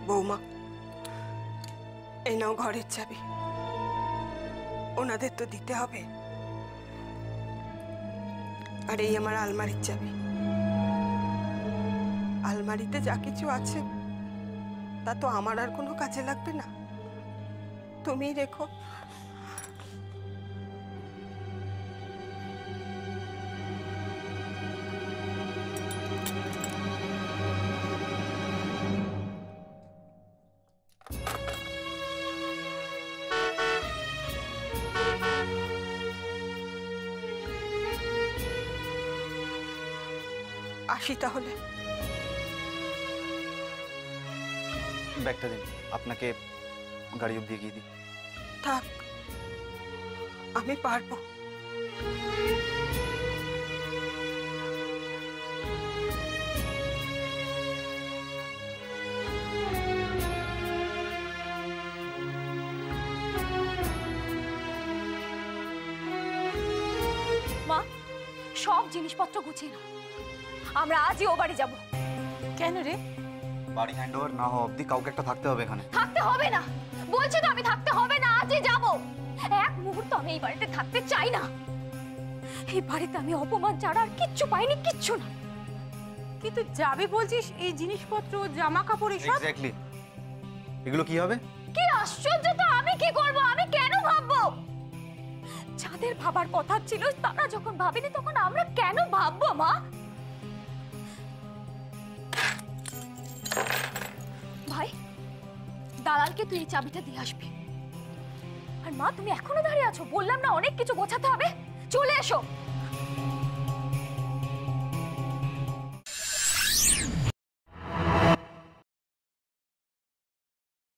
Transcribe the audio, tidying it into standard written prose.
বৌমা, এই নাও ঘরের চাবি, ওনাদের তো দিতে হবে। আর এই আমার আলমারির চাবি। আলমারিতে যা কিছু আছে তা তো আমার আর কোনো কাজে লাগবে না, তুমিই রেখো। আসি তাহলে। ব্যাগটা দিন, আপনাকে গাড়ি অব্দি এগিয়ে দিই। থাক, আমি পারবো। মা, সব জিনিসপত্র গুছিয়ে নাও, আমরা আজই ও বাড়ি যাবো। কেন রে? বাড়ি হ্যান্ড ওভার না হওয়া অব্দি কাউকে একটা থাকতে হবে এখানে। থাকতে হবে না বলছি তো, আমি থাকতে হবে না, আজই যাবো। এক মুহূর্ত আমি এই বাড়িতে থাকতে চাই না। এই বাড়িতে আমি অপমান ছাড়া আর কিচ্ছু পাইনি, কিচ্ছু না। কিন্তু যাবে বলছিস, এই জিনিসপত্র, জামা কাপড় এসব? এক্স্যাক্টলি, এগুলো কি হবে? কি আশ্চর্য তো! আমি কি করবো? আমি কেন ভাববো? যাদের ভাবার কথা ছিল তারা যখন ভাবেনি তখন আমরা কেন ভাববো মা? ভাই, দালালকে তুই এই চাবিটা দিয়ে আসবি। আর মা, তুমি এখনো দাঁড়িয়ে আছো? বললাম না অনেক কিছু গোছাতে হবে, চলে এসো।